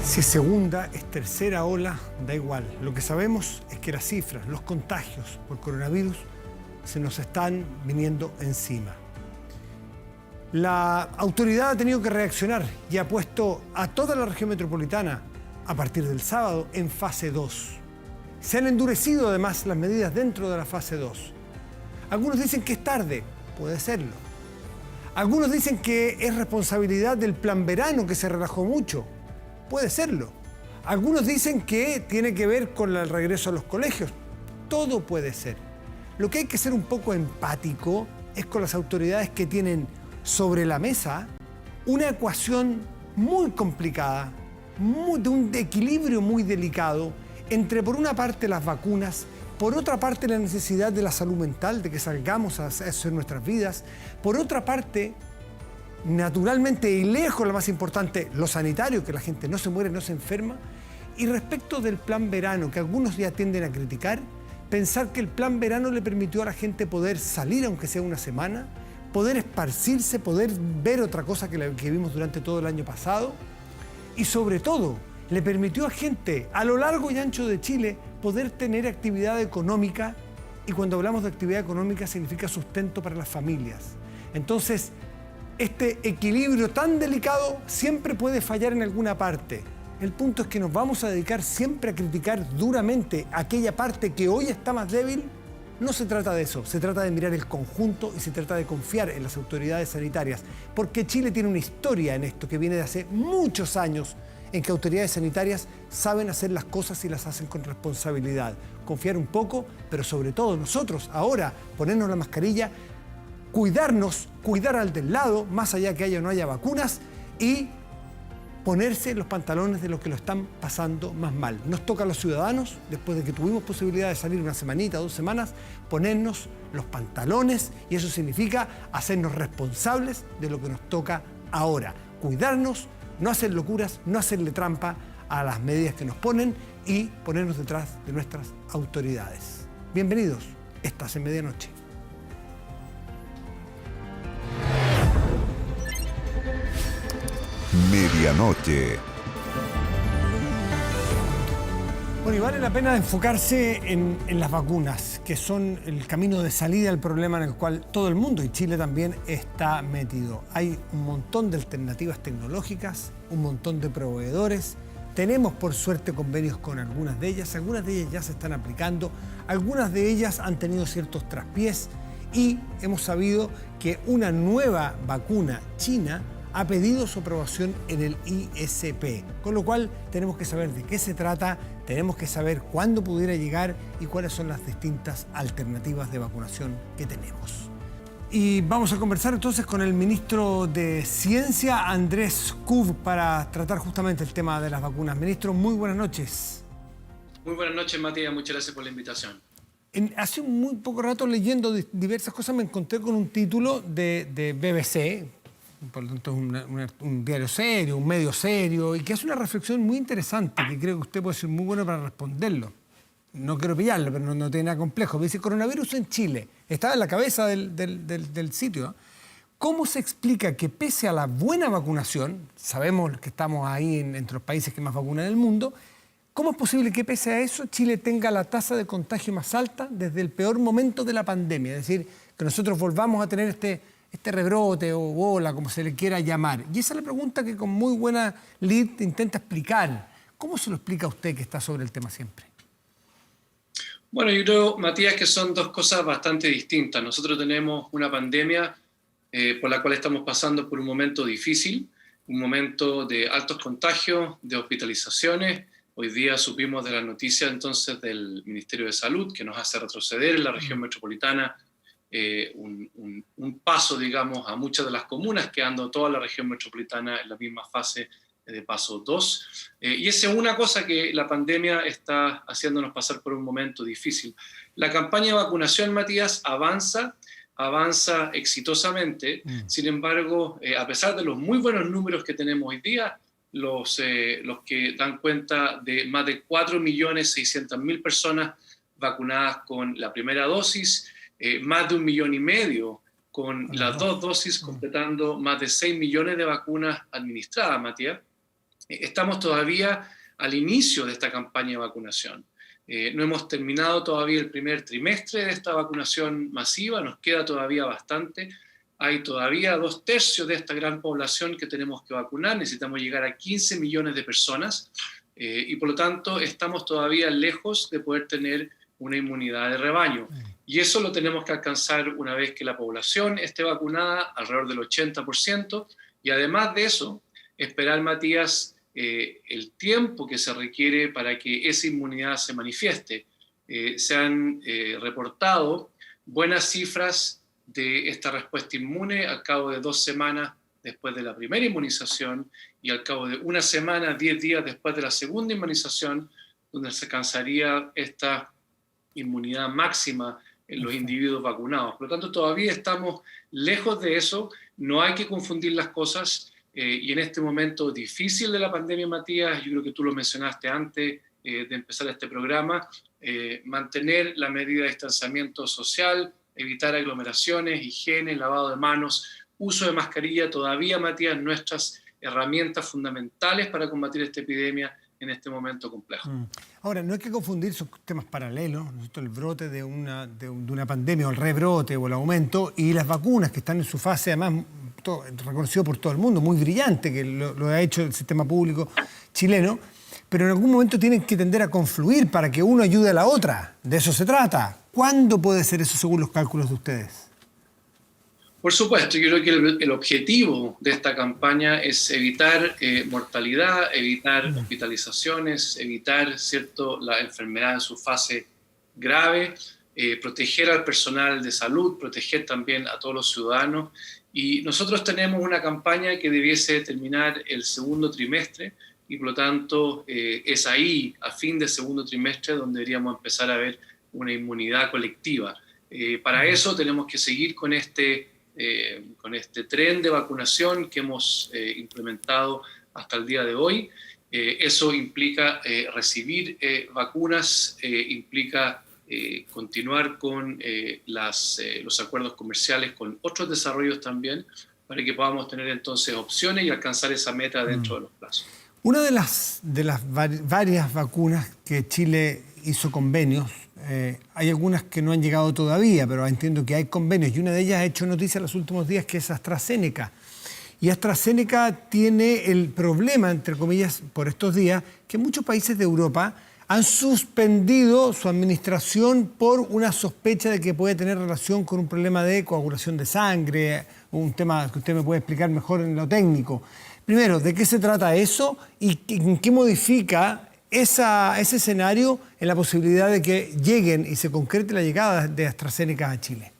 Si es segunda, es tercera ola, da igual. Lo que sabemos es que las cifras, los contagios por coronavirus se nos están viniendo encima. La autoridad ha tenido que reaccionar y ha puesto a toda la región metropolitana, a partir del sábado, en fase 2. Se han endurecido además las medidas dentro de la fase 2. Algunos dicen que es tarde, puede serlo. Algunos dicen que es responsabilidad del plan verano, que se relajó mucho. Puede serlo. Algunos dicen que tiene que ver con el regreso a los colegios. Todo puede ser. Lo que hay que ser un poco empático es con las autoridades que tienen sobre la mesa una ecuación muy complicada, de un equilibrio muy delicado entre, por una parte, las vacunas, por otra parte, la necesidad de la salud mental, de que salgamos a hacer nuestras vidas, por otra parte, naturalmente y lejos lo más importante, lo sanitario, que la gente no se muere, no se enferma. Y respecto del plan verano, que algunos ya tienden a criticar, pensar que el plan verano le permitió a la gente poder salir, aunque sea una semana, poder esparcirse, poder ver otra cosa que vimos durante todo el año pasado. Y sobre todo, le permitió a gente a lo largo y ancho de Chile poder tener actividad económica. Y cuando hablamos de actividad económica significa sustento para las familias. Entonces, este equilibrio tan delicado siempre puede fallar en alguna parte. El punto es que nos vamos a dedicar siempre a criticar duramente aquella parte que hoy está más débil. No se trata de eso, se trata de mirar el conjunto y se trata de confiar en las autoridades sanitarias, porque Chile tiene una historia en esto que viene de hace muchos años, en que autoridades sanitarias saben hacer las cosas y las hacen con responsabilidad. Confiar un poco, pero sobre todo nosotros ahora ponernos la mascarilla, cuidarnos, cuidar al del lado, más allá que haya o no haya vacunas, y ponerse los pantalones de los que lo están pasando más mal. Nos toca a los ciudadanos, después de que tuvimos posibilidad de salir una semanita, 2 semanas, ponernos los pantalones, y eso significa hacernos responsables de lo que nos toca ahora. Cuidarnos, no hacer locuras, no hacerle trampa a las medidas que nos ponen y ponernos detrás de nuestras autoridades. Bienvenidos, estás en Medianoche. Medianoche. Bueno, y vale la pena enfocarse en las vacunas, que son el camino de salida al problema en el cual todo el mundo, y Chile también, está metido. Hay un montón de alternativas tecnológicas, un montón de proveedores. Tenemos, por suerte, convenios con algunas de ellas ya se están aplicando, algunas de ellas han tenido ciertos traspiés, y hemos sabido que una nueva vacuna china ha pedido su aprobación en el ISP, con lo cual tenemos que saber de qué se trata, tenemos que saber cuándo pudiera llegar y cuáles son las distintas alternativas de vacunación que tenemos. Y vamos a conversar entonces con el ministro de Ciencia, Andrés Kubl, para tratar justamente el tema de las vacunas. Ministro, muy buenas noches. Muy buenas noches, Matías, muchas gracias por la invitación. Hace muy poco rato, leyendo diversas cosas, me encontré con un título de BBC, por lo tanto es un diario serio, un medio serio, y que hace una reflexión muy interesante, que creo que usted puede ser muy bueno para responderlo. No quiero pillarlo, pero no tiene nada complejo. Dice, coronavirus en Chile. Estaba en la cabeza del sitio. ¿Cómo se explica que pese a la buena vacunación, sabemos que estamos ahí entre los países que más vacunan en el mundo, cómo es posible que pese a eso Chile tenga la tasa de contagio más alta desde el peor momento de la pandemia? Es decir, que nosotros volvamos a tener este rebrote o ola, como se le quiera llamar. Y esa es la pregunta que con muy buena lead intenta explicar. ¿Cómo se lo explica a usted que está sobre el tema siempre? Bueno, yo creo, Matías, que son dos cosas bastante distintas. Nosotros tenemos una pandemia por la cual estamos pasando por un momento difícil, un momento de altos contagios, de hospitalizaciones. Hoy día supimos de la noticia entonces del Ministerio de Salud, que nos hace retroceder en la región metropolitana un paso, digamos, a muchas de las comunas, quedando toda la región metropolitana en la misma fase de paso 2. Y esa es una cosa que la pandemia está haciéndonos pasar por un momento difícil. La campaña de vacunación, Matías, avanza exitosamente. Sin embargo, a pesar de los muy buenos números que tenemos hoy día, los que dan cuenta de más de 4.600.000 personas vacunadas con la primera dosis, más de 1,5 millones con las 2 dosis, completando más de 6 millones de vacunas administradas, Matías. Estamos todavía al inicio de esta campaña de vacunación. No hemos terminado todavía el primer trimestre de esta vacunación masiva, nos queda todavía bastante. Hay todavía 2/3 de esta gran población que tenemos que vacunar, necesitamos llegar a 15 millones de personas y por lo tanto estamos todavía lejos de poder tener una inmunidad de rebaño. Y eso lo tenemos que alcanzar una vez que la población esté vacunada, alrededor del 80%, y además de eso, esperar, Matías, el tiempo que se requiere para que esa inmunidad se manifieste. Se han reportado buenas cifras de esta respuesta inmune al cabo de 2 semanas después de la primera inmunización y al cabo de 1 semana, 10 días después de la segunda inmunización, donde se alcanzaría esta inmunidad máxima en los individuos vacunados. Por lo tanto, todavía estamos lejos de eso, no hay que confundir las cosas. Y en este momento difícil de la pandemia, Matías, yo creo que tú lo mencionaste antes de empezar este programa, mantener la medida de distanciamiento social, evitar aglomeraciones, higiene, lavado de manos, uso de mascarilla, todavía, Matías, nuestras herramientas fundamentales para combatir esta epidemia en este momento complejo. Ahora, no hay que confundir, son temas paralelos, ¿no? El brote de una pandemia, o el rebrote, o el aumento, y las vacunas que están en su fase, además, reconocido por todo el mundo, muy brillante, que lo ha hecho el sistema público chileno, pero en algún momento tienen que tender a confluir para que uno ayude a la otra. De eso se trata. ¿Cuándo puede ser eso según los cálculos de ustedes? Por supuesto, yo creo que el objetivo de esta campaña es evitar mortalidad, evitar hospitalizaciones, evitar, ¿cierto?, la enfermedad en su fase grave, proteger al personal de salud, proteger también a todos los ciudadanos. Y nosotros tenemos una campaña que debiese terminar el segundo trimestre y por lo tanto es ahí, a fin del segundo trimestre, donde deberíamos empezar a ver una inmunidad colectiva. Para eso tenemos que seguir con este tren de vacunación que hemos implementado hasta el día de hoy. Eso implica recibir vacunas, implica continuar con los acuerdos comerciales con otros desarrollos también, para que podamos tener entonces opciones y alcanzar esa meta dentro de los plazos. Una de las varias vacunas que Chile hizo convenios, hay algunas que no han llegado todavía, pero entiendo que hay convenios, y una de ellas ha hecho noticia en los últimos días, que es AstraZeneca. Y AstraZeneca tiene el problema, entre comillas, por estos días, que muchos países de Europa han suspendido su administración por una sospecha de que puede tener relación con un problema de coagulación de sangre, un tema que usted me puede explicar mejor en lo técnico. Primero, ¿de qué se trata eso y en qué modifica ese escenario en la posibilidad de que lleguen y se concrete la llegada de AstraZeneca a Chile?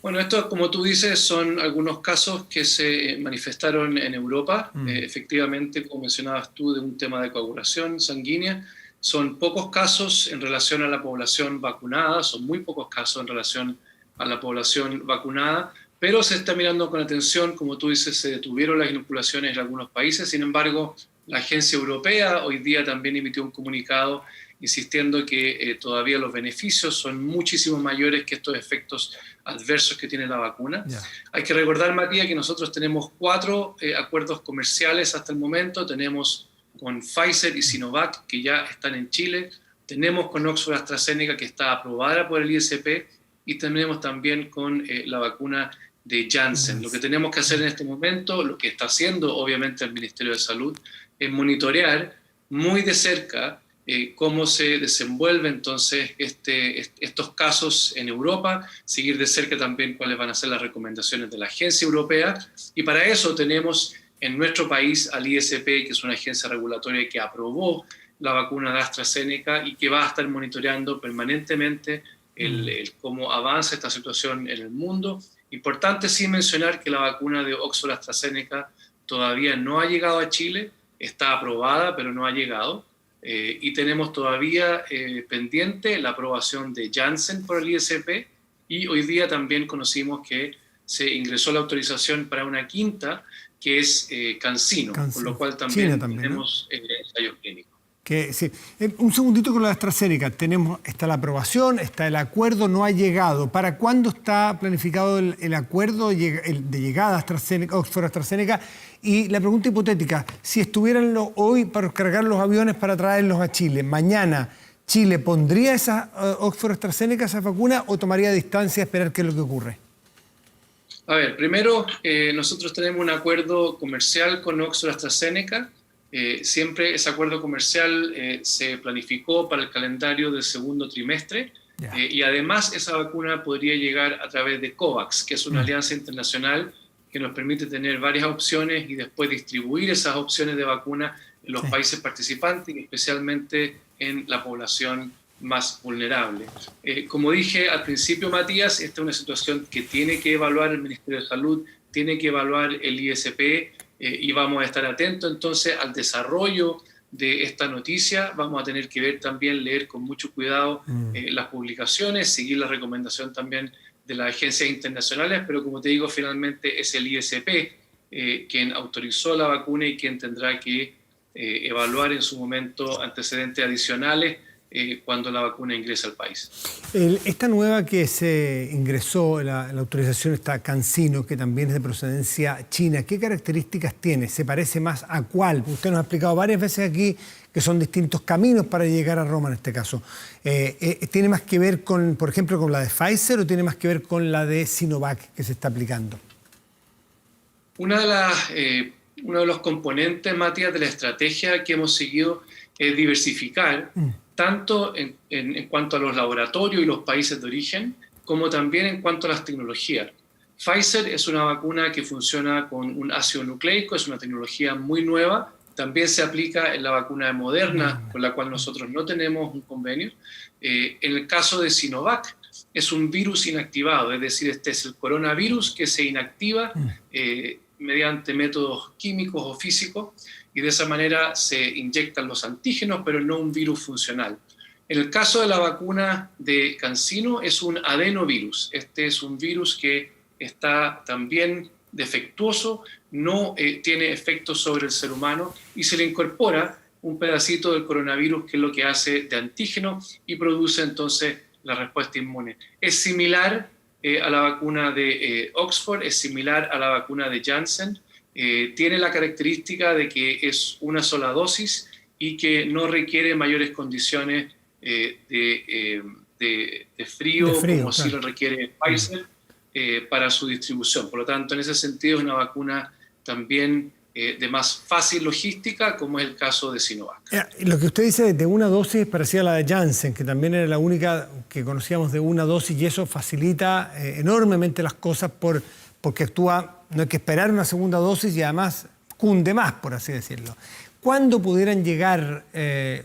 Bueno, esto, como tú dices, son algunos casos que se manifestaron en Europa. Efectivamente, como mencionabas tú, de un tema de coagulación sanguínea. Son pocos casos en relación a la población vacunada, son muy pocos casos en relación a la población vacunada, pero se está mirando con atención. Como tú dices, se detuvieron las inoculaciones en algunos países. Sin embargo, la Agencia Europea hoy día también emitió un comunicado insistiendo que todavía los beneficios son muchísimo mayores que estos efectos adversos que tiene la vacuna. Hay que recordar, Matías, que nosotros tenemos 4 acuerdos comerciales hasta el momento. Tenemos con Pfizer y Sinovac, que ya están en Chile. Tenemos con Oxford AstraZeneca, que está aprobada por el ISP. Y tenemos también con la vacuna de Janssen. Lo que tenemos que hacer en este momento, lo que está haciendo obviamente el Ministerio de Salud, es monitorear muy de cerca cómo se desenvuelven entonces estos casos en Europa, seguir de cerca también cuáles van a ser las recomendaciones de la Agencia Europea, y para eso tenemos en nuestro país al ISP, que es una agencia regulatoria que aprobó la vacuna de AstraZeneca y que va a estar monitoreando permanentemente cómo avanza esta situación en el mundo. Importante sí mencionar que la vacuna de Oxford AstraZeneca todavía no ha llegado a Chile, está aprobada pero no ha llegado. Y tenemos todavía pendiente la aprobación de Janssen por el ISP, y hoy día también conocimos que se ingresó la autorización para una quinta, que es CanSino, por lo cual también tenemos ensayos clínicos. Sí. Un segundito con la AstraZeneca. Está la aprobación, está el acuerdo, no ha llegado. ¿Para cuándo está planificado el acuerdo de llegada a AstraZeneca, Oxford AstraZeneca? Y la pregunta hipotética, si estuvieran hoy para cargar los aviones para traerlos a Chile, mañana, ¿Chile pondría esa Oxford AstraZeneca, esa vacuna, o tomaría distancia a esperar qué es lo que ocurre? A ver, primero, nosotros tenemos un acuerdo comercial con Oxford AstraZeneca. Siempre ese acuerdo comercial se planificó para el calendario del segundo trimestre, y además esa vacuna podría llegar a través de COVAX, que es una alianza internacional que nos permite tener varias opciones y después distribuir esas opciones de vacuna en los países participantes y especialmente en la población más vulnerable. Como dije al principio, Matías, esta es una situación que tiene que evaluar el Ministerio de Salud, tiene que evaluar el ISP, y vamos a estar atentos entonces al desarrollo de esta noticia. Vamos a tener que ver también, leer con mucho cuidado las publicaciones, seguir la recomendación también de las agencias internacionales, pero como te digo, finalmente es el ISP quien autorizó la vacuna y quien tendrá que evaluar en su momento antecedentes adicionales cuando la vacuna ingresa al país. Esta nueva que se ingresó, la autorización está CanSino, que también es de procedencia china. ¿Qué características tiene? ¿Se parece más a cuál? Usted nos ha explicado varias veces aquí que son distintos caminos para llegar a Roma en este caso. ¿Tiene más que ver con, por ejemplo, con la de Pfizer o tiene más que ver con la de Sinovac que se está aplicando? Uno de los componentes, Matías, de la estrategia que hemos seguido es diversificar tanto en cuanto a los laboratorios y los países de origen, como también en cuanto a las tecnologías. Pfizer es una vacuna que funciona con un ácido nucleico, es una tecnología muy nueva, también se aplica en la vacuna de Moderna, con la cual nosotros no tenemos un convenio. En el caso de Sinovac, es un virus inactivado, es decir, este es el coronavirus que se inactiva mediante métodos químicos o físicos, y de esa manera se inyectan los antígenos, pero no un virus funcional. En el caso de la vacuna de CanSino es un adenovirus. Este es un virus que está también defectuoso, no tiene efectos sobre el ser humano y se le incorpora un pedacito del coronavirus que es lo que hace de antígeno y produce entonces la respuesta inmune. Es similar a la vacuna de Oxford, es similar a la vacuna de Janssen. Tiene la característica de que es una sola dosis y que no requiere mayores condiciones de frío como sí lo requiere Pfizer para su distribución. Por lo tanto, en ese sentido es una vacuna también de más fácil logística, como es el caso de Sinovac. Lo que usted dice de una dosis parecía la de Janssen, que también era la única que conocíamos de una dosis, y eso facilita enormemente las cosas porque actúa, no hay que esperar una segunda dosis y además cunde más, por así decirlo. ¿Cuándo pudieran llegar?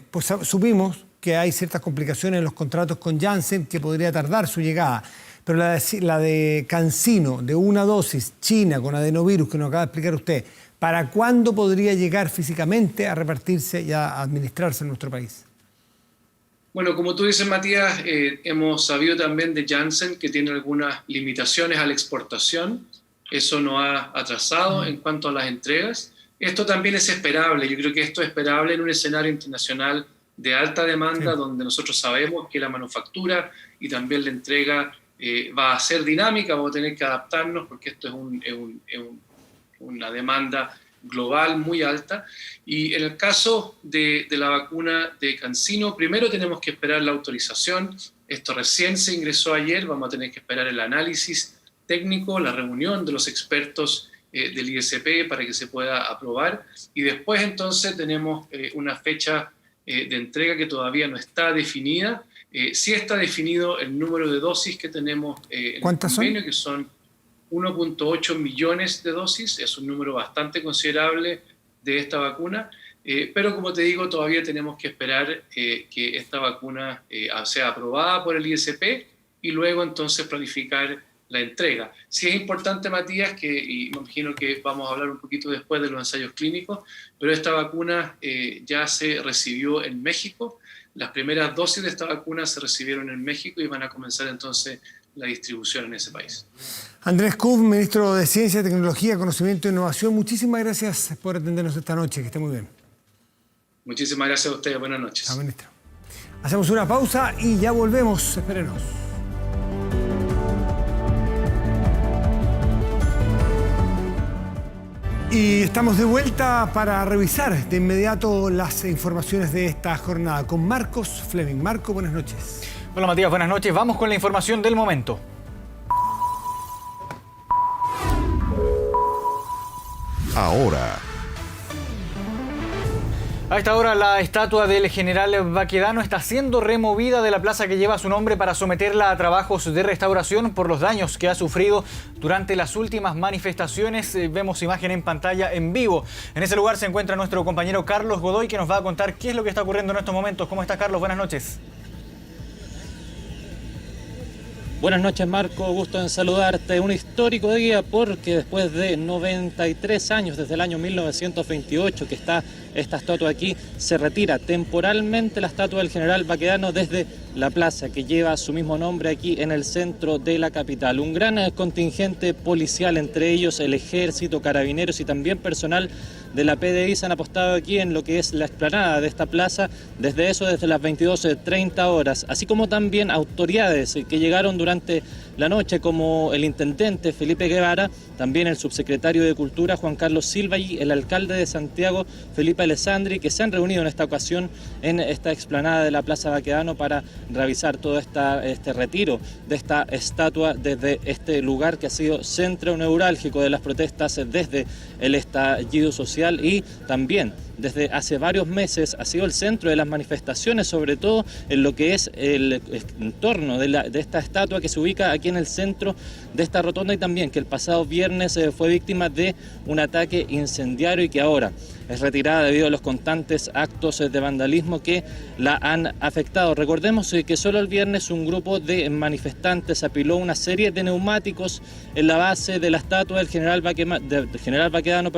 Pues supimos que hay ciertas complicaciones en los contratos con Janssen que podría tardar su llegada, pero la de CanSino, de una dosis, China, con adenovirus, que nos acaba de explicar usted, ¿para cuándo podría llegar físicamente a repartirse y a administrarse en nuestro país? Bueno, como tú dices, Matías, hemos sabido también de Janssen que tiene algunas limitaciones a la exportación. Eso nos ha atrasado en cuanto a las entregas. Esto también es esperable. Yo creo que esto es esperable en un escenario internacional de alta demanda, donde nosotros sabemos que la manufactura y también la entrega va a ser dinámica, vamos a tener que adaptarnos porque esto es una demanda global muy alta. Y en el caso de la vacuna de CanSino, primero tenemos que esperar la autorización. Esto recién se ingresó ayer, vamos a tener que esperar el análisis técnico, la reunión de los expertos del ISP para que se pueda aprobar. Y después entonces tenemos una fecha de entrega que todavía no está definida. Sí está definido el número de dosis que tenemos en el convenio, que son 1.8 millones de dosis, es un número bastante considerable de esta vacuna, pero como te digo, todavía tenemos que esperar que esta vacuna sea aprobada por el ISP y luego entonces planificar la entrega. Sí es importante, Matías, y me imagino que vamos a hablar un poquito después de los ensayos clínicos, pero esta vacuna ya se recibió en México. Las primeras dosis de esta vacuna se recibieron en México y van a comenzar entonces la distribución en ese país. Andrés Kuf, ministro de Ciencia, Tecnología, Conocimiento e Innovación, muchísimas gracias por atendernos esta noche. Que esté muy bien. Muchísimas gracias a ustedes. Buenas noches. Chao, ministro. Hacemos una pausa y ya volvemos. Espérenos. Y estamos de vuelta para revisar de inmediato las informaciones de esta jornada con Marcos Fleming. Marco, buenas noches. Hola Matías, buenas noches. Vamos con la información del momento. Ahora. A esta hora la estatua del general Baquedano está siendo removida de la plaza que lleva su nombre para someterla a trabajos de restauración por los daños que ha sufrido durante las últimas manifestaciones. Vemos imagen en pantalla en vivo. En ese lugar se encuentra nuestro compañero Carlos Godoy, que nos va a contar qué es lo que está ocurriendo en estos momentos. ¿Cómo está, Carlos? Buenas noches. Buenas noches, Marco, gusto en saludarte. Un histórico día porque después de 93 años, desde el año 1928 que está esta estatua aquí, se retira temporalmente la estatua del general Baquedano desde la plaza que lleva su mismo nombre aquí en el centro de la capital. Un gran contingente policial, entre ellos el ejército, carabineros y también personal de la PDI se han apostado aquí en lo que es la explanada de esta plaza desde las 22:30 horas, así como también autoridades que llegaron durante la noche como el intendente Felipe Guevara, también el subsecretario de Cultura Juan Carlos Silva y el alcalde de Santiago Felipe Alessandri, que se han reunido en esta ocasión en esta explanada de la Plaza Baquedano para revisar todo este retiro de esta estatua desde este lugar que ha sido centro neurálgico de las protestas desde el estallido social y también desde hace varios meses ha sido el centro de las manifestaciones, sobre todo en lo que es el entorno de esta estatua que se ubica aquí en el centro de esta rotonda y también que el pasado viernes fue víctima de un ataque incendiario y que ahora es retirada debido a los constantes actos de vandalismo que la han afectado. Recordemos que solo el viernes un grupo de manifestantes apiló una serie de neumáticos en la base de la estatua del general Baquedano,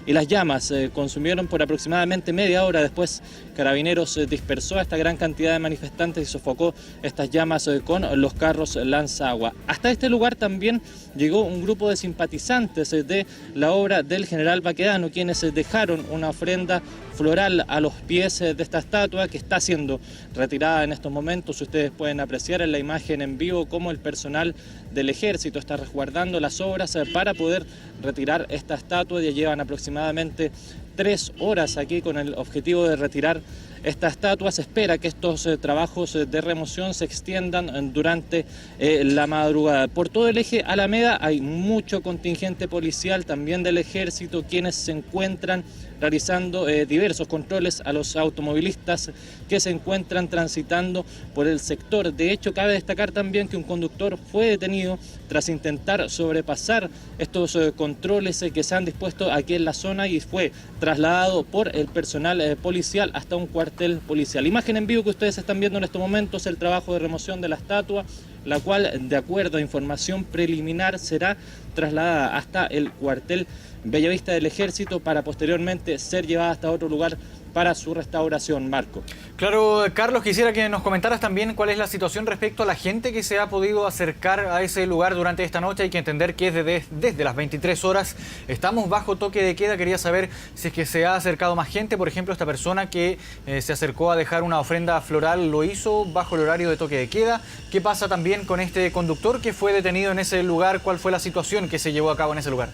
y las llamas consumieron por aproximadamente media hora. Después Carabineros dispersó a esta gran cantidad de manifestantes y sofocó estas llamas con los carros lanzagua. Hasta este lugar también llegó un grupo de simpatizantes de la obra del general Baquedano, quienes dejaron una ofrenda floral a los pies de esta estatua que está siendo retirada en estos momentos. Ustedes pueden apreciar en la imagen en vivo cómo el personal del ejército está resguardando las obras para poder retirar esta estatua. Ya llevan aproximadamente 3 horas aquí con el objetivo de retirar esta estatua. Se espera que estos trabajos de remoción se extiendan durante la madrugada. Por todo el eje Alameda hay mucho contingente policial, también del ejército, quienes se encuentran realizando diversos controles a los automovilistas que se encuentran transitando por el sector. De hecho, cabe destacar también que un conductor fue detenido tras intentar sobrepasar estos controles que se han dispuesto aquí en la zona y fue trasladado por el personal policial hasta un cuartel policial. Imagen en vivo que ustedes están viendo en estos momentos, el trabajo de remoción de la estatua, la cual, de acuerdo a información preliminar, será trasladada hasta el cuartel Bellavista del Ejército para posteriormente ser llevada hasta otro lugar para su restauración. Marco. Claro, Carlos, quisiera que nos comentaras también cuál es la situación respecto a la gente que se ha podido acercar a ese lugar durante esta noche. Hay que entender que desde las 23 horas estamos bajo toque de queda. Quería saber si es que se ha acercado más gente. Por ejemplo, esta persona que se acercó a dejar una ofrenda floral lo hizo bajo el horario de toque de queda. ¿Qué pasa también con este conductor que fue detenido en ese lugar? ¿Cuál fue la situación que se llevó a cabo en ese lugar?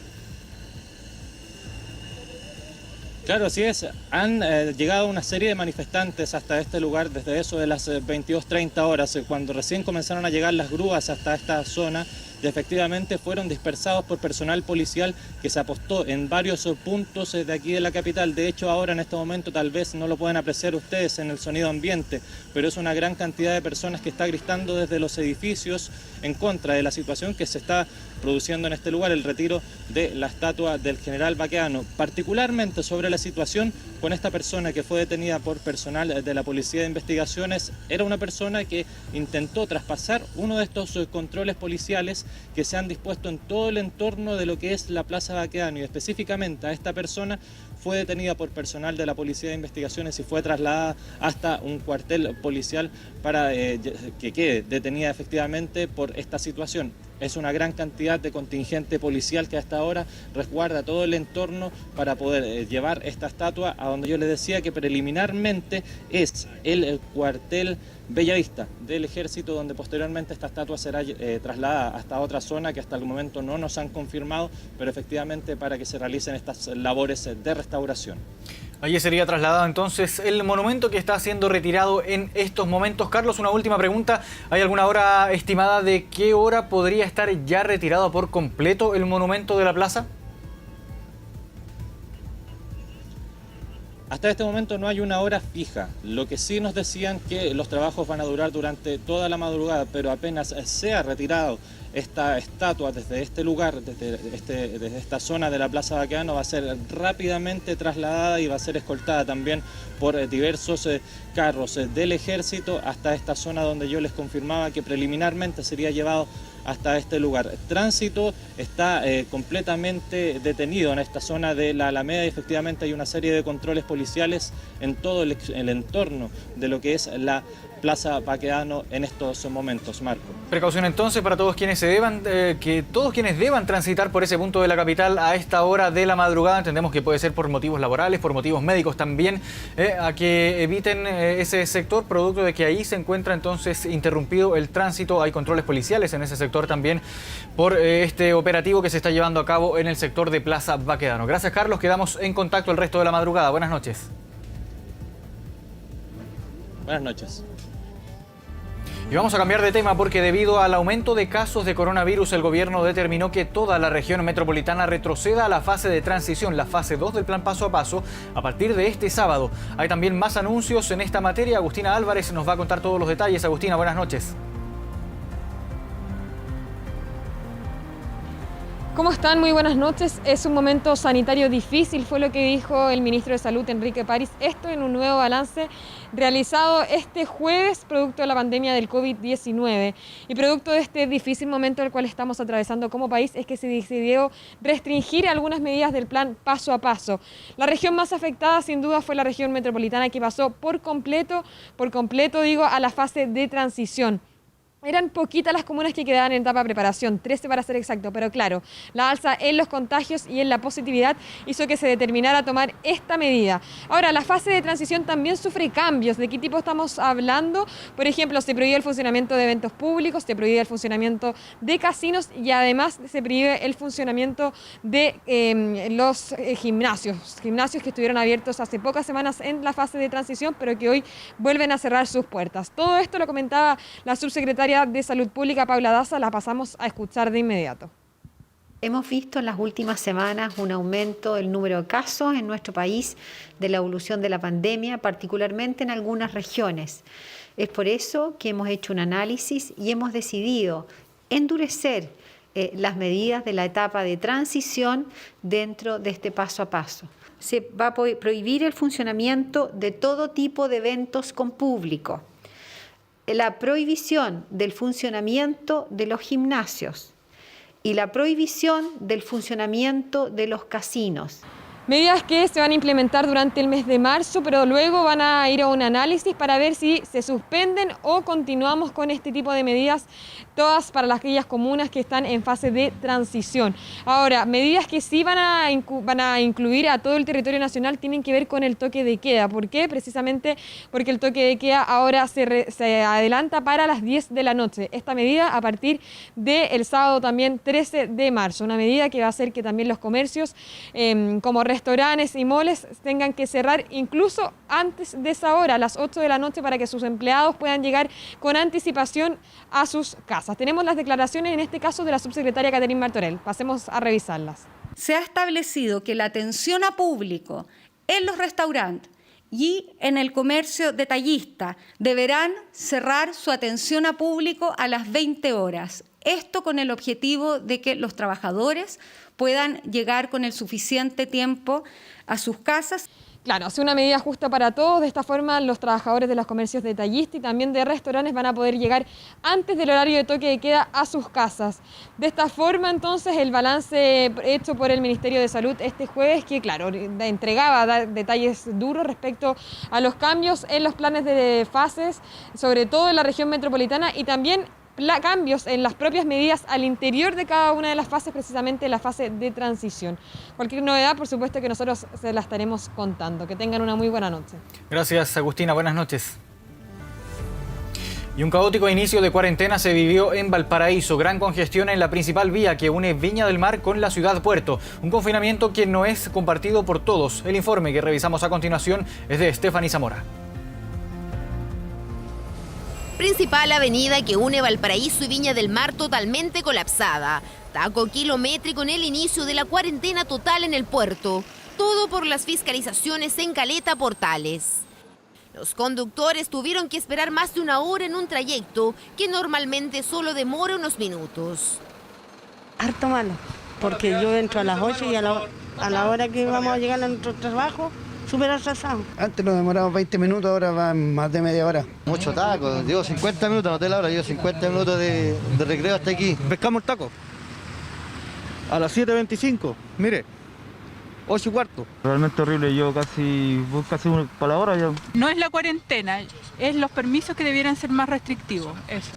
Claro, así es. Han llegado una serie de manifestantes hasta este lugar desde eso de las 22:30 horas, cuando recién comenzaron a llegar las grúas hasta esta zona. Y efectivamente fueron dispersados por personal policial que se apostó en varios puntos de aquí de la capital. De hecho, ahora en este momento tal vez no lo pueden apreciar ustedes en el sonido ambiente, pero es una gran cantidad de personas que está gritando desde los edificios en contra de la situación que se está produciendo en este lugar, el retiro de la estatua del general Baquedano. Particularmente sobre la situación con esta persona que fue detenida por personal de la Policía de Investigaciones, era una persona que intentó traspasar uno de estos controles policiales que se han dispuesto en todo el entorno de lo que es la Plaza Baquedano, y específicamente a esta persona fue detenida por personal de la Policía de Investigaciones y fue trasladada hasta un cuartel policial para que quede detenida efectivamente por esta situación. Es una gran cantidad de contingente policial que hasta ahora resguarda todo el entorno para poder llevar esta estatua a donde yo les decía que preliminarmente es el cuartel Bellavista del Ejército, donde posteriormente esta estatua será trasladada hasta otra zona que hasta el momento no nos han confirmado, pero efectivamente para que se realicen estas labores de restauración. Allí sería trasladado entonces el monumento que está siendo retirado en estos momentos. Carlos, una última pregunta. ¿Hay alguna hora estimada de qué hora podría estar ya retirado por completo el monumento de la plaza? Hasta este momento no hay una hora fija. Lo que sí nos decían que los trabajos van a durar durante toda la madrugada, pero apenas sea retirado esta estatua desde este lugar, desde esta zona de la Plaza Baquedano, va a ser rápidamente trasladada y va a ser escoltada también por diversos carros del Ejército hasta esta zona donde yo les confirmaba que preliminarmente sería llevado hasta este lugar. Tránsito está completamente detenido en esta zona de la Alameda y efectivamente hay una serie de controles policiales en todo el entorno de lo que es la Plaza Baquedano en estos momentos, Marco. Precaución entonces para todos quienes deban transitar por ese punto de la capital a esta hora de la madrugada. Entendemos que puede ser por motivos laborales, por motivos médicos también, a que eviten ese sector, producto de que ahí se encuentra entonces interrumpido el tránsito. Hay controles policiales en ese sector también por este operativo que se está llevando a cabo en el sector de Plaza Baquedano. Gracias, Carlos. Quedamos en contacto el resto de la madrugada. Buenas noches. Buenas noches. Y vamos a cambiar de tema porque debido al aumento de casos de coronavirus, el gobierno determinó que toda la región metropolitana retroceda a la fase de transición, la fase 2 del plan paso a paso, a partir de este sábado. Hay también más anuncios en esta materia. Agustina Álvarez nos va a contar todos los detalles. Agustina, buenas noches. ¿Cómo están? Muy buenas noches. Es un momento sanitario difícil, fue lo que dijo el ministro de Salud, Enrique París. Esto en un nuevo balance realizado este jueves, producto de la pandemia del COVID-19. Y producto de este difícil momento el cual estamos atravesando como país, es que se decidió restringir algunas medidas del plan paso a paso. La región más afectada, sin duda, fue la región metropolitana, que pasó por completo, a la fase de transición. Eran poquitas las comunas que quedaban en etapa de preparación, 13 para ser exacto, pero claro, la alza en los contagios y en la positividad hizo que se determinara tomar esta medida. Ahora, la fase de transición también sufre cambios. ¿De qué tipo estamos hablando? Por ejemplo, se prohíbe el funcionamiento de eventos públicos, se prohíbe el funcionamiento de casinos y además se prohíbe el funcionamiento de los gimnasios que estuvieron abiertos hace pocas semanas en la fase de transición, pero que hoy vuelven a cerrar sus puertas. Todo esto lo comentaba la subsecretaria de Salud Pública, Paula Daza. La pasamos a escuchar de inmediato. Hemos visto en las últimas semanas un aumento del número de casos en nuestro país, de la evolución de la pandemia, particularmente en algunas regiones. Es por eso que hemos hecho un análisis y hemos decidido endurecer las medidas de la etapa de transición dentro de este paso a paso. Se va a prohibir el funcionamiento de todo tipo de eventos con público. La prohibición del funcionamiento de los gimnasios y la prohibición del funcionamiento de los casinos. Medidas que se van a implementar durante el mes de marzo, pero luego van a ir a un análisis para ver si se suspenden o continuamos con este tipo de medidas, todas para aquellas comunas que están en fase de transición. Ahora, medidas que sí van a incluir a todo el territorio nacional tienen que ver con el toque de queda. ¿Por qué? Precisamente porque el toque de queda ahora se adelanta para las 10 de la noche. Esta medida a partir del sábado también 13 de marzo. Una medida que va a hacer que también los comercios como restaurantes y moles tengan que cerrar incluso antes de esa hora, a las 8 de la noche, para que sus empleados puedan llegar con anticipación a sus casas. Tenemos las declaraciones en este caso de la subsecretaria Catherine Martorell. Pasemos a revisarlas. Se ha establecido que la atención a público en los restaurantes y en el comercio detallista deberán cerrar su atención a público a las 20 horas. Esto con el objetivo de que los trabajadores puedan llegar con el suficiente tiempo a sus casas. Claro, es una medida justa para todos. De esta forma, los trabajadores de los comercios detallistas y también de restaurantes van a poder llegar antes del horario de toque de queda a sus casas. De esta forma, entonces, el balance hecho por el Ministerio de Salud este jueves, que claro, entregaba detalles duros respecto a los cambios en los planes de fases, sobre todo en la región metropolitana y también cambios en las propias medidas al interior de cada una de las fases, precisamente la fase de transición. Cualquier novedad, por supuesto que nosotros se la estaremos contando. Que tengan una muy buena noche. Gracias, Agustina. Buenas noches. Y un caótico inicio de cuarentena se vivió en Valparaíso. Gran congestión en la principal vía que une Viña del Mar con la ciudad Puerto. Un confinamiento que no es compartido por todos. El informe que revisamos a continuación es de Stephanie Zamora. Principal avenida que une Valparaíso y Viña del Mar totalmente colapsada. Taco kilométrico en el inicio de la cuarentena total en el puerto. Todo por las fiscalizaciones en Caleta Portales. Los conductores tuvieron que esperar más de una hora en un trayecto que normalmente solo demora unos minutos. Harto malo, porque yo entro a las 8 y a la hora que vamos a llegar a nuestro trabajo, súper atrasado. Antes nos demoramos 20 minutos, ahora van más de media hora. Mucho taco, llevo 50 minutos, noté la hora, llevo 50 minutos de recreo hasta aquí. Pescamos el taco a las 7:25, mire. 8:15. Realmente horrible, yo casi para la hora ya. No es la cuarentena, es los permisos que debieran ser más restrictivos. Eso.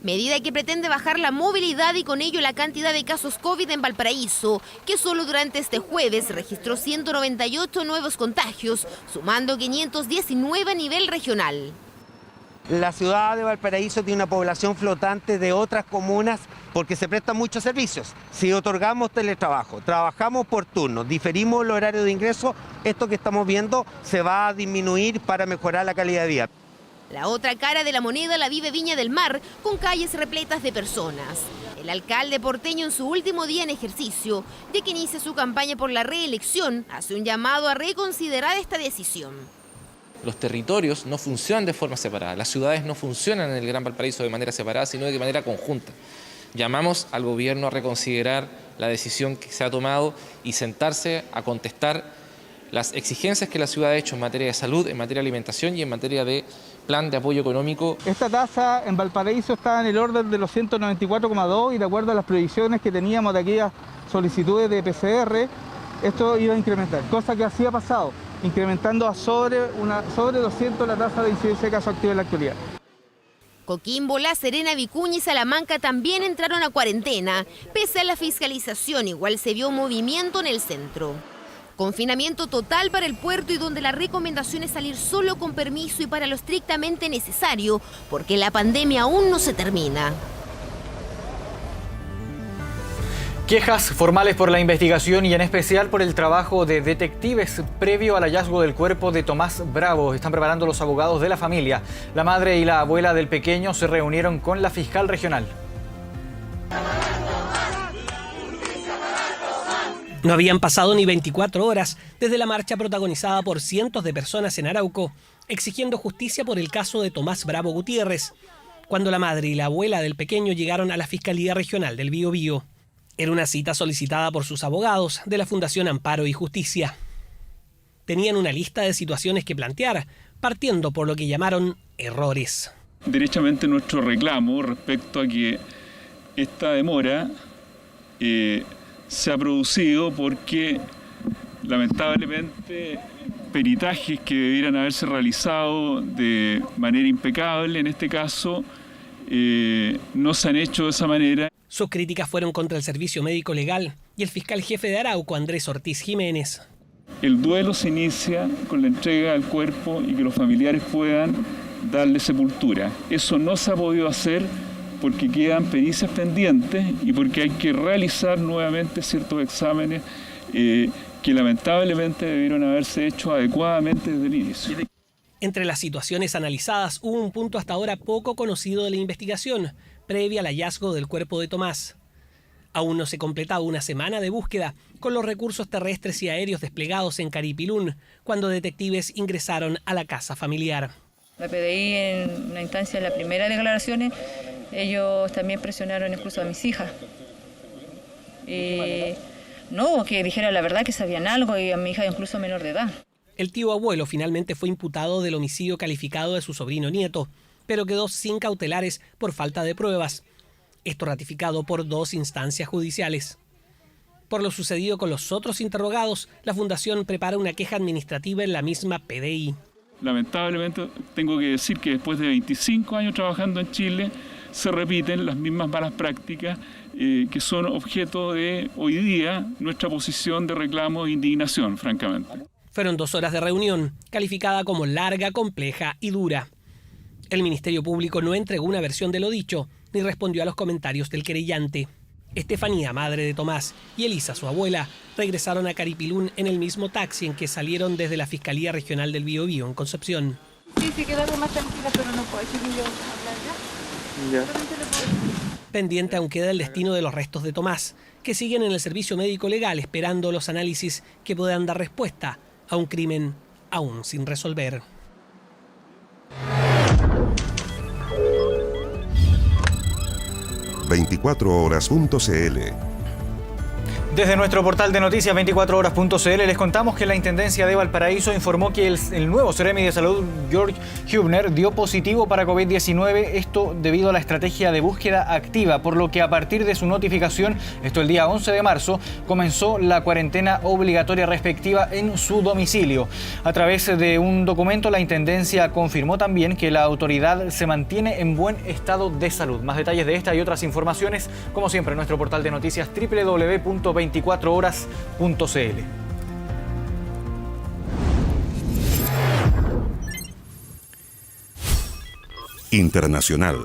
Medida que pretende bajar la movilidad y con ello la cantidad de casos COVID en Valparaíso, que solo durante este jueves registró 198 nuevos contagios, sumando 519 a nivel regional. La ciudad de Valparaíso tiene una población flotante de otras comunas porque se prestan muchos servicios. Si otorgamos teletrabajo, trabajamos por turno, diferimos el horario de ingreso, esto que estamos viendo se va a disminuir para mejorar la calidad de vida. La otra cara de la moneda la vive Viña del Mar, con calles repletas de personas. El alcalde porteño en su último día en ejercicio, ya que inicia su campaña por la reelección, hace un llamado a reconsiderar esta decisión. Los territorios no funcionan de forma separada, las ciudades no funcionan en el Gran Valparaíso de manera separada, sino de manera conjunta. Llamamos al gobierno a reconsiderar la decisión que se ha tomado y sentarse a contestar las exigencias que la ciudad ha hecho en materia de salud, en materia de alimentación y en materia de plan de apoyo económico. Esta tasa en Valparaíso está en el orden de los 194,2 y de acuerdo a las previsiones que teníamos de aquellas solicitudes de PCR, esto iba a incrementar, cosa que así ha pasado, incrementando a sobre 200 la tasa de incidencia de casos activos en la actualidad. Coquimbo, La Serena, Vicuña y Salamanca también entraron a cuarentena. Pese a la fiscalización, igual se vio movimiento en el centro. Confinamiento total para el puerto y donde la recomendación es salir solo con permiso y para lo estrictamente necesario, porque la pandemia aún no se termina. Quejas formales por la investigación y en especial por el trabajo de detectives previo al hallazgo del cuerpo de Tomás Bravo. Están preparando los abogados de la familia. La madre y la abuela del pequeño se reunieron con la fiscal regional. No habían pasado ni 24 horas desde la marcha protagonizada por cientos de personas en Arauco, exigiendo justicia por el caso de Tomás Bravo Gutiérrez, cuando la madre y la abuela del pequeño llegaron a la Fiscalía Regional del Biobío. Era una cita solicitada por sus abogados de la Fundación Amparo y Justicia. Tenían una lista de situaciones que plantear, partiendo por lo que llamaron errores. Derechamente nuestro reclamo respecto a que esta demora se ha producido porque lamentablemente peritajes que debieran haberse realizado de manera impecable en este caso no se han hecho de esa manera. Sus críticas fueron contra el Servicio Médico Legal y el fiscal jefe de Arauco, Andrés Ortiz Jiménez. El duelo se inicia con la entrega del cuerpo y que los familiares puedan darle sepultura. Eso no se ha podido hacer porque quedan pericias pendientes y porque hay que realizar nuevamente ciertos exámenes que lamentablemente debieron haberse hecho adecuadamente desde el inicio. Entre las situaciones analizadas hubo un punto hasta ahora poco conocido de la investigación, previa al hallazgo del cuerpo de Tomás. Aún no se completaba una semana de búsqueda con los recursos terrestres y aéreos desplegados en Caripilún, cuando detectives ingresaron a la casa familiar. La PDI en una instancia de las primeras declaraciones, ellos también presionaron incluso a mis hijas. No, que dijeran la verdad que sabían algo y a mi hija incluso menor de edad. El tío abuelo finalmente fue imputado del homicidio calificado de su sobrino nieto, pero quedó sin cautelares por falta de pruebas. Esto ratificado por 2 instancias judiciales. Por lo sucedido con los otros interrogados, la Fundación prepara una queja administrativa en la misma PDI. Lamentablemente tengo que decir que después de 25 años trabajando en Chile, se repiten las mismas malas prácticas que son objeto de hoy día nuestra posición de reclamo e indignación, francamente. Fueron 2 horas de reunión, calificada como larga, compleja y dura. El Ministerio Público no entregó una versión de lo dicho, ni respondió a los comentarios del querellante. Estefanía, madre de Tomás, y Elisa, su abuela, regresaron a Caripilún en el mismo taxi en que salieron desde la Fiscalía Regional del Biobío, en Concepción. Sí, quedaron más tranquila, pero no puedo decir ni yo hablar ya. Pendiente aún queda el destino de los restos de Tomás, que siguen en el servicio médico legal esperando los análisis que puedan dar respuesta a un crimen aún sin resolver. ...24horas.cl. Desde nuestro portal de noticias 24horas.cl les contamos que la Intendencia de Valparaíso informó que el nuevo Seremi de Salud, George Hübner, dio positivo para COVID-19, esto debido a la estrategia de búsqueda activa, por lo que a partir de su notificación, esto el día 11 de marzo, comenzó la cuarentena obligatoria respectiva en su domicilio. A través de un documento, la Intendencia confirmó también que la autoridad se mantiene en buen estado de salud. Más detalles de esta y otras informaciones, como siempre, en nuestro portal de noticias www.24horas.cl. Internacional.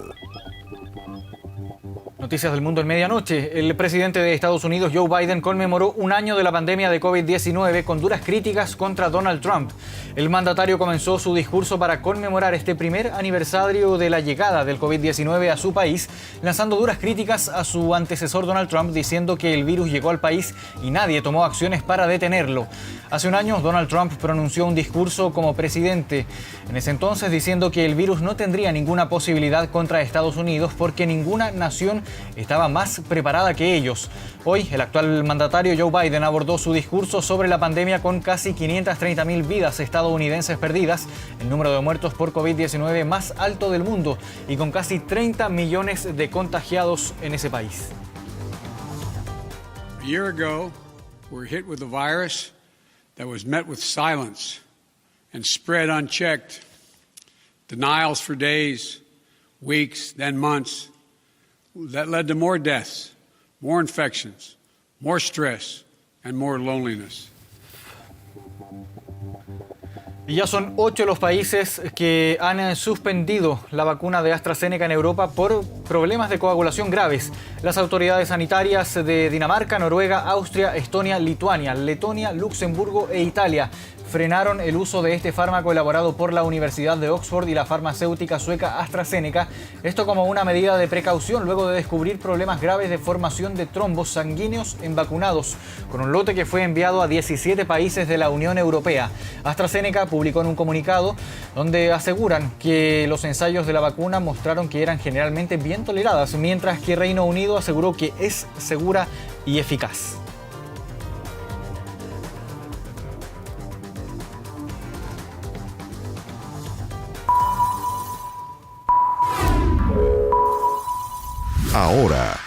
Noticias del mundo en medianoche. El presidente de Estados Unidos, Joe Biden, conmemoró un año de la pandemia de COVID-19 con duras críticas contra Donald Trump. El mandatario comenzó su discurso para conmemorar este primer aniversario de la llegada del COVID-19 a su país, lanzando duras críticas a su antecesor Donald Trump, diciendo que el virus llegó al país y nadie tomó acciones para detenerlo. Hace un año, Donald Trump pronunció un discurso como presidente, en ese entonces diciendo que el virus no tendría ninguna posibilidad contra Estados Unidos porque ninguna nación estaba más preparada que ellos. Hoy, el actual mandatario Joe Biden abordó su discurso sobre la pandemia con casi 530.000 vidas estadounidenses perdidas, el número de muertos por COVID-19 más alto del mundo y con casi 30 millones de contagiados en ese país. A year ago, we were hit with a virus that was met with silence and spread unchecked. Denials for days, weeks, then months. That led to more deaths, more infections, more stress, and more loneliness. Y ya son 8 los países que han suspendido la vacuna de AstraZeneca en Europa por problemas de coagulación graves. Las autoridades sanitarias de Dinamarca, Noruega, Austria, Estonia, Lituania, Letonia, Luxemburgo e Italia frenaron el uso de este fármaco elaborado por la Universidad de Oxford y la farmacéutica sueca AstraZeneca. Esto como una medida de precaución luego de descubrir problemas graves de formación de trombos sanguíneos en vacunados, con un lote que fue enviado a 17 países de la Unión Europea. AstraZeneca publicó en un comunicado donde aseguran que los ensayos de la vacuna mostraron que eran generalmente bien toleradas, mientras que Reino Unido aseguró que es segura y eficaz. Ahora.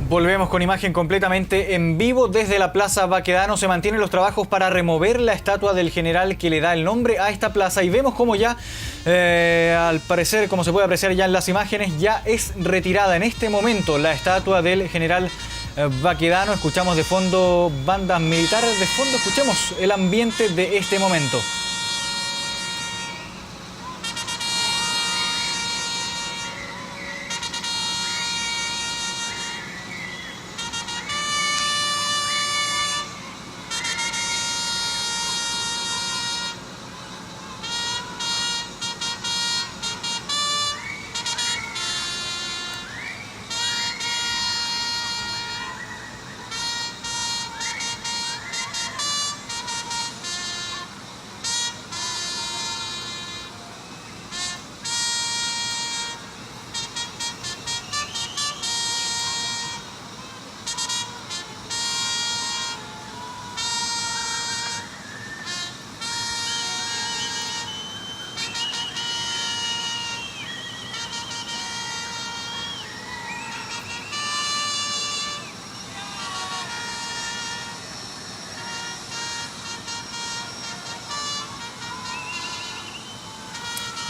Volvemos con imagen completamente en vivo desde la Plaza Baquedano. Se mantienen los trabajos para remover la estatua del general que le da el nombre a esta plaza y vemos como ya, al parecer, como se puede apreciar ya en las imágenes, ya es retirada en este momento la estatua del general Baquedano. Escuchamos de fondo bandas militares, de fondo escuchemos el ambiente de este momento.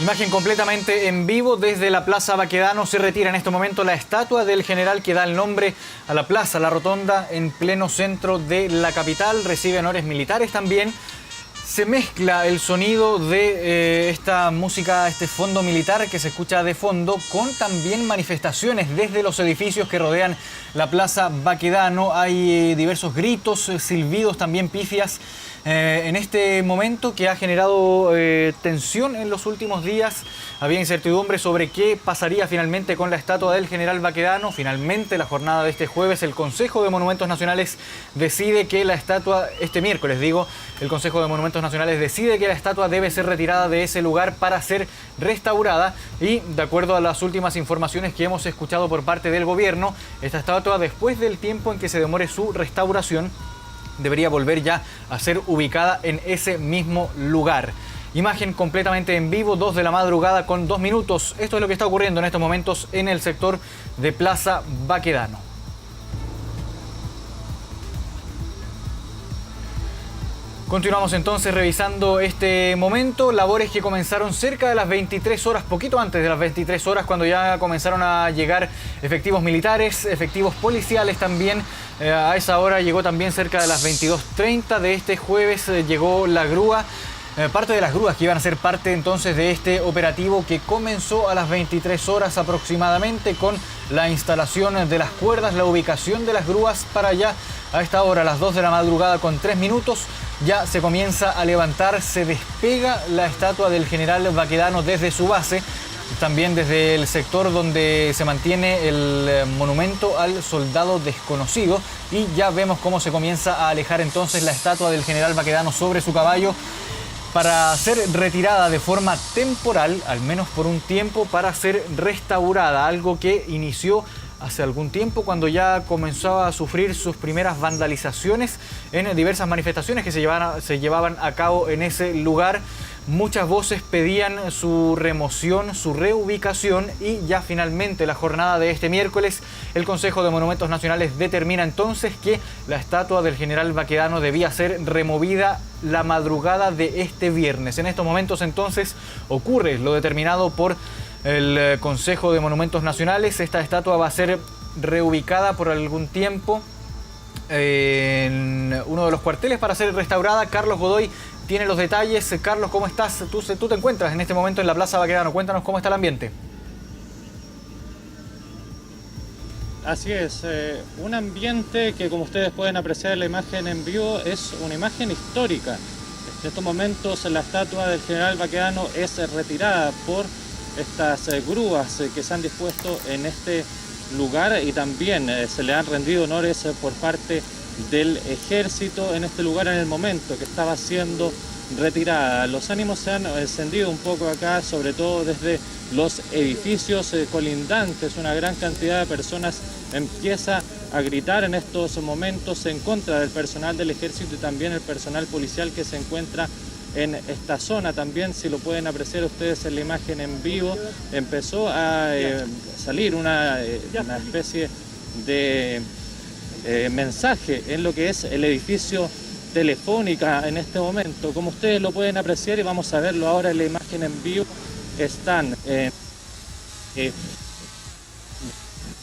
Imagen completamente en vivo desde la Plaza Baquedano. Se retira en este momento la estatua del general que da el nombre a la plaza, la rotonda, en pleno centro de la capital. Recibe honores militares también. Se mezcla el sonido de esta música, este fondo militar que se escucha de fondo, con también manifestaciones desde los edificios que rodean la Plaza Baquedano. Hay diversos gritos, silbidos, también pifias en este momento que ha generado tensión en los últimos días. Había incertidumbre sobre qué pasaría finalmente con la estatua del general Baquedano. Finalmente, la jornada de este jueves, el Consejo de Monumentos Nacionales decide que la estatua, este miércoles digo, el Consejo de Monumentos Nacionales decide que la estatua debe ser retirada de ese lugar para ser restaurada, y de acuerdo a las últimas informaciones que hemos escuchado por parte del gobierno, esta estatua, después del tiempo en que se demore su restauración, debería volver ya a ser ubicada en ese mismo lugar. Imagen completamente en vivo, 2 de la madrugada con 2 minutos. Esto es lo que está ocurriendo en estos momentos en el sector de Plaza Baquedano. Continuamos entonces revisando este momento, labores que comenzaron cerca de las 23 horas, poquito antes de las 23 horas, cuando ya comenzaron a llegar efectivos militares, efectivos policiales también. A esa hora llegó también cerca de las 22:30 de este jueves, llegó la grúa. Parte de las grúas que iban a ser parte entonces de este operativo que comenzó a las 23 horas aproximadamente, con la instalación de las cuerdas, la ubicación de las grúas para allá. A esta hora, a las 2 de la madrugada con 3 minutos, ya se comienza a levantar, se despega la estatua del general Baquedano desde su base, también desde el sector donde se mantiene el monumento al soldado desconocido, y ya vemos cómo se comienza a alejar entonces la estatua del general Baquedano sobre su caballo, para ser retirada de forma temporal, al menos por un tiempo, para ser restaurada, algo que inició hace algún tiempo cuando ya comenzaba a sufrir sus primeras vandalizaciones en diversas manifestaciones que se llevaban a cabo en ese lugar. Muchas voces pedían su remoción, su reubicación, y ya finalmente la jornada de este miércoles, el Consejo de Monumentos Nacionales determina entonces que la estatua del general Baquedano debía ser removida la madrugada de este viernes. En estos momentos entonces ocurre lo determinado por el Consejo de Monumentos Nacionales. Esta estatua va a ser reubicada por algún tiempo en uno de los cuarteles para ser restaurada. Carlos Godoy tiene los detalles. Carlos, ¿cómo estás? Tú te encuentras en este momento en la Plaza Baquedano. Cuéntanos cómo está el ambiente. Así es, un ambiente que, como ustedes pueden apreciar en la imagen en vivo, es una imagen histórica. En estos momentos la estatua del general Baquedano es retirada por estas grúas que se han dispuesto en este lugar, y también se le han rendido honores por parte del ejército en este lugar en el momento que estaba siendo retirada. Los ánimos se han encendido un poco acá, sobre todo desde los edificios colindantes. Una gran cantidad de personas empieza a gritar en estos momentos en contra del personal del ejército y también el personal policial que se encuentra en esta zona. También, si lo pueden apreciar ustedes en la imagen en vivo, empezó a salir una especie de mensaje en lo que es el edificio Telefónica en este momento. Como ustedes lo pueden apreciar, y vamos a verlo ahora en la imagen en vivo, están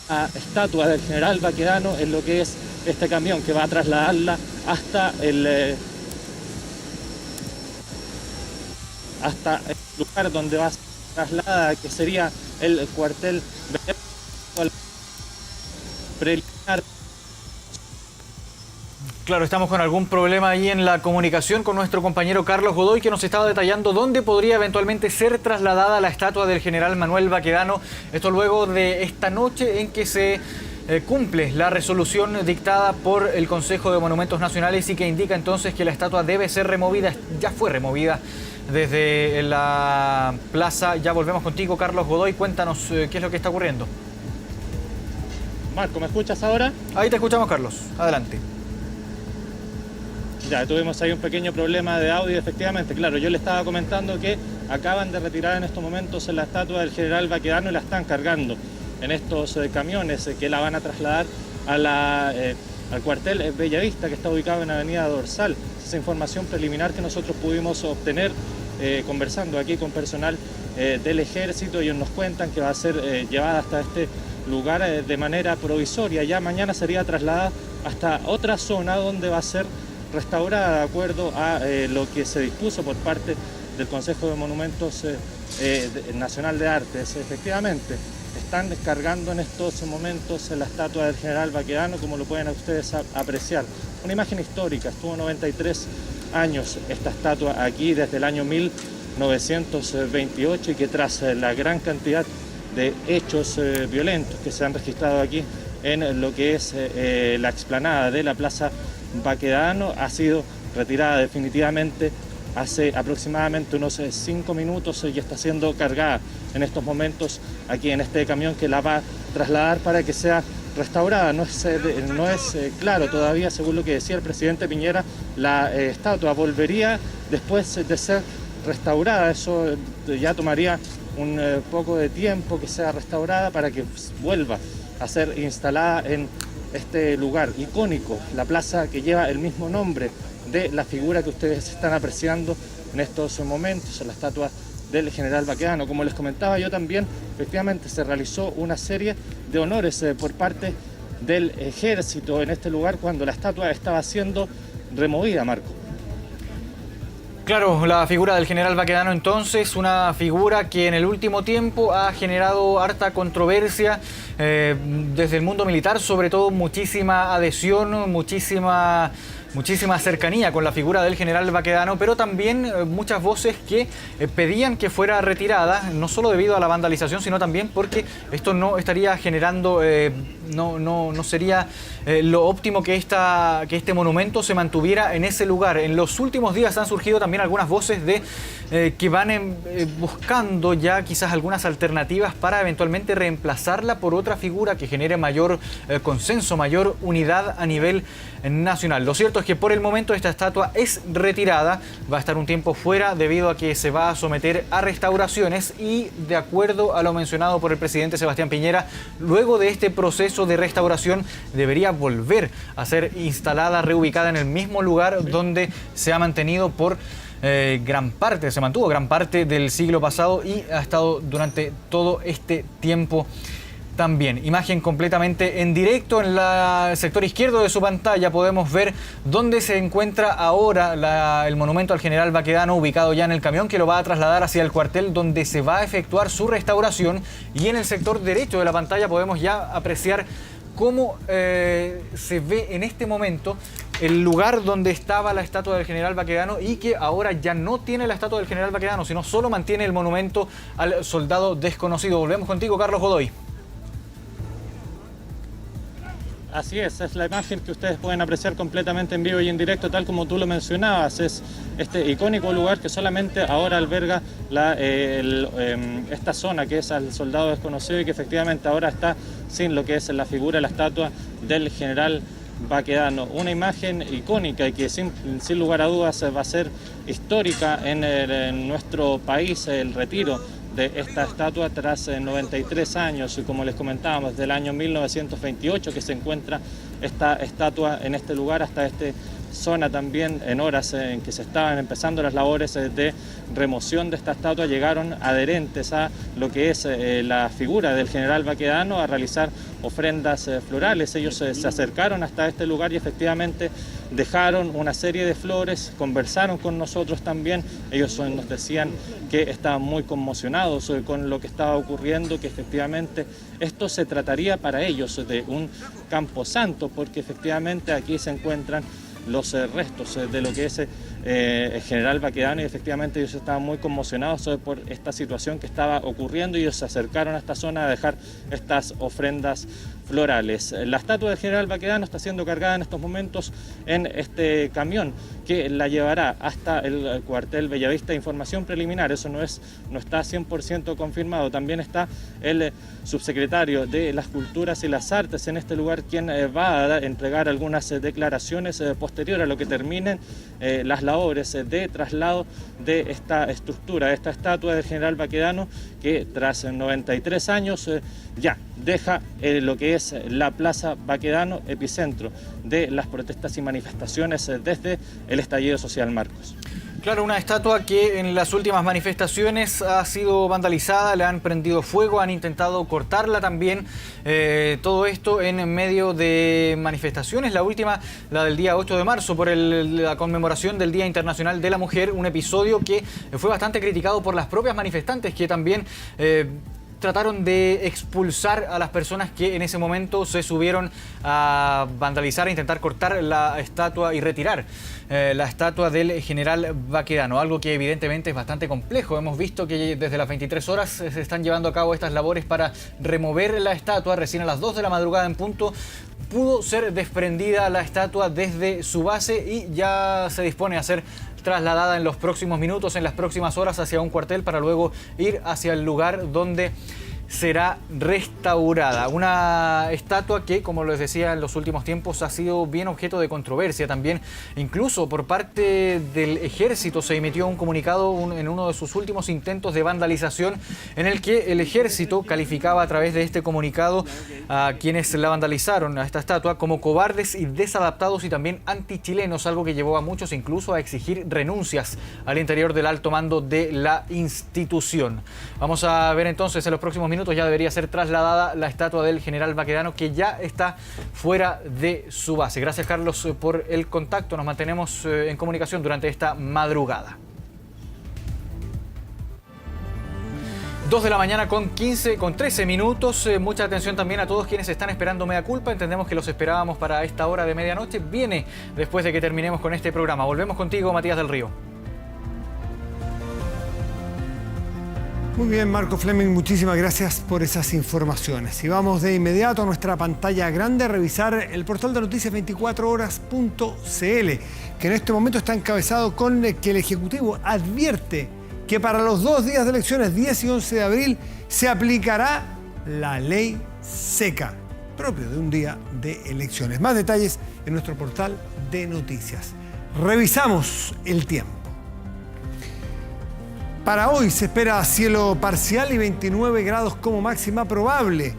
la estatua del general Baquedano en lo que es este camión que va a trasladarla hasta el lugar donde va a ser trasladada, que sería el cuartel preliminar. Claro, estamos con algún problema ahí en la comunicación con nuestro compañero Carlos Godoy, que nos estaba detallando dónde podría eventualmente ser trasladada la estatua del general Manuel Baquedano. Esto luego de esta noche en que se cumple la resolución dictada por el Consejo de Monumentos Nacionales y que indica entonces que la estatua debe ser removida. Ya fue removida desde la plaza. Ya volvemos contigo, Carlos Godoy. Cuéntanos qué es lo que está ocurriendo. Marco, ¿me escuchas ahora? Ahí te escuchamos, Carlos. Adelante. Ya, tuvimos ahí un pequeño problema de audio, efectivamente. Claro, yo le estaba comentando que acaban de retirar en estos momentos la estatua del general Baquedano y la están cargando en estos camiones que la van a trasladar a al cuartel Bellavista, que está ubicado en Avenida Dorsal. Esa información preliminar que nosotros pudimos obtener conversando aquí con personal del Ejército. Ellos nos cuentan que va a ser llevada hasta este lugar de manera provisoria. Ya mañana sería trasladada hasta otra zona donde va a ser restaurada de acuerdo a lo que se dispuso por parte del Consejo de Monumentos Nacional de Artes. Efectivamente, están descargando en estos momentos la estatua del general Baquedano, como lo pueden ustedes apreciar. Una imagen histórica, estuvo 93 años esta estatua aquí desde el año 1928 y que tras la gran cantidad de hechos violentos que se han registrado aquí en lo que es la explanada de la Plaza Baquedano, ha sido retirada definitivamente hace aproximadamente unos 5 minutos y está siendo cargada en estos momentos aquí en este camión que la va a trasladar para que sea restaurada. No es claro todavía, según lo que decía el presidente Piñera, la estatua volvería después de ser restaurada. Eso ya tomaría un poco de tiempo que sea restaurada para que vuelva a ser instalada en este lugar icónico, la plaza que lleva el mismo nombre de la figura que ustedes están apreciando en estos momentos, la estatua del general Baquedano. Como les comentaba yo también, efectivamente se realizó una serie de honores por parte del Ejército en este lugar cuando la estatua estaba siendo removida, Marco. Claro, la figura del general Baquedano entonces, una figura que en el último tiempo ha generado harta controversia desde el mundo militar, sobre todo muchísima adhesión, muchísima cercanía con la figura del general Baquedano, pero también muchas voces que pedían que fuera retirada, no solo debido a la vandalización, sino también porque esto no estaría generando, no sería lo óptimo que este monumento se mantuviera en ese lugar. En los últimos días han surgido también algunas voces que van buscando ya quizás algunas alternativas para eventualmente reemplazarla por otra figura que genere mayor consenso, mayor unidad a nivel nacional. Lo cierto es que por el momento esta estatua es retirada, va a estar un tiempo fuera debido a que se va a someter a restauraciones y de acuerdo a lo mencionado por el presidente Sebastián Piñera, luego de este proceso de restauración debería volver a ser instalada, reubicada en el mismo lugar donde se ha mantenido se mantuvo gran parte del siglo pasado y ha estado durante todo este tiempo también. Imagen completamente en directo en el sector izquierdo de su pantalla podemos ver dónde se encuentra ahora el monumento al general Baquedano, ubicado ya en el camión que lo va a trasladar hacia el cuartel donde se va a efectuar su restauración, y en el sector derecho de la pantalla podemos ya apreciar cómo se ve en este momento el lugar donde estaba la estatua del general Baquedano y que ahora ya no tiene la estatua del general Baquedano, sino solo mantiene el monumento al soldado desconocido. Volvemos contigo, Carlos Godoy. Así es la imagen que ustedes pueden apreciar completamente en vivo y en directo, tal como tú lo mencionabas. Es este icónico lugar que solamente ahora alberga esta zona que es al soldado desconocido y que efectivamente ahora está sin lo que es la figura, la estatua del general Baquedano. Una imagen icónica y que sin lugar a dudas va a ser histórica en nuestro país, el retiro de esta estatua tras 93 años, y como les comentábamos, desde el año 1928 que se encuentra esta estatua en este lugar, hasta esta zona también en horas en que se estaban empezando las labores de remoción de esta estatua, llegaron adherentes a lo que es la figura del general Baquedano a realizar ofrendas florales. Ellos se acercaron hasta este lugar y efectivamente dejaron una serie de flores, conversaron con nosotros también. Ellos nos decían que estaban muy conmocionados con lo que estaba ocurriendo, que efectivamente esto se trataría para ellos de un camposanto, porque efectivamente aquí se encuentran los restos de lo que es el general Baquedano, y efectivamente ellos estaban muy conmocionados por esta situación que estaba ocurriendo y ellos se acercaron a esta zona a dejar estas ofrendas florales. La estatua del general Baquedano está siendo cargada en estos momentos en este camión que la llevará hasta el cuartel Bellavista. Información preliminar, eso no está 100% confirmado. También está el subsecretario de las Culturas y las Artes en este lugar, quien va a entregar algunas declaraciones posterior a lo que terminen las labores de traslado de esta estructura, de esta estatua del general Baquedano, que tras 93 años ya deja lo que es la Plaza Baquedano, epicentro de las protestas y manifestaciones desde el estallido social, Marcos. Claro, una estatua que en las últimas manifestaciones ha sido vandalizada, le han prendido fuego, han intentado cortarla también. Todo esto en medio de manifestaciones. La última, la del día 8 de marzo, por la conmemoración del Día Internacional de la Mujer. Un episodio que fue bastante criticado por las propias manifestantes, que también trataron de expulsar a las personas que en ese momento se subieron a vandalizar, a intentar cortar la estatua y retirar la estatua del general Baquedano, algo que evidentemente es bastante complejo. Hemos visto que desde las 23 horas se están llevando a cabo estas labores para remover la estatua. Recién a las 2 de la madrugada en punto pudo ser desprendida la estatua desde su base y ya se dispone a ser trasladada en los próximos minutos, en las próximas horas, hacia un cuartel para luego ir hacia el lugar donde será restaurada. Una estatua que, como les decía, en los últimos tiempos ha sido bien objeto de controversia también. Incluso por parte del ejército se emitió un comunicado en uno de sus últimos intentos de vandalización, en el que el ejército calificaba a través de este comunicado a quienes la vandalizaron, a esta estatua, como cobardes y desadaptados y también antichilenos, algo que llevó a muchos incluso a exigir renuncias al interior del alto mando de la institución. Vamos a ver entonces en los próximos minutos, ya debería ser trasladada la estatua del general Baquedano, que ya está fuera de su base. Gracias, Carlos, por el contacto. Nos mantenemos en comunicación durante esta madrugada. 2 de la mañana con 13 minutos. Mucha atención también a todos quienes están esperando Mea Culpa. Entendemos que los esperábamos para esta hora de medianoche. Viene después de que terminemos con este programa. Volvemos contigo, Matías del Río. Muy bien, Marco Fleming, muchísimas gracias por esas informaciones. Y vamos de inmediato a nuestra pantalla grande a revisar el portal de noticias 24horas.cl, que en este momento está encabezado con que el Ejecutivo advierte que para los 2 días de elecciones, 10 y 11 de abril, se aplicará la ley seca, propio de un día de elecciones. Más detalles en nuestro portal de noticias. Revisamos el tiempo. Para hoy se espera cielo parcial y 29 grados como máxima probable.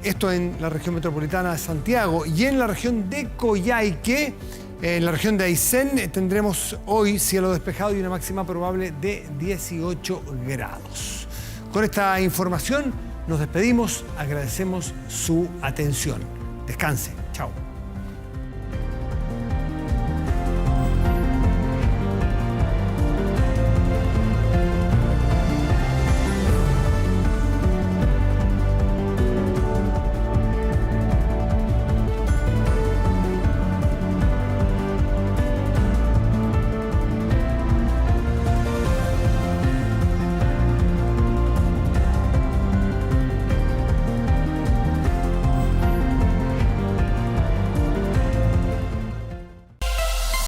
Esto en la región metropolitana de Santiago y en la región de Coyhaique, en la región de Aysén, tendremos hoy cielo despejado y una máxima probable de 18 grados. Con esta información nos despedimos, agradecemos su atención. Descanse.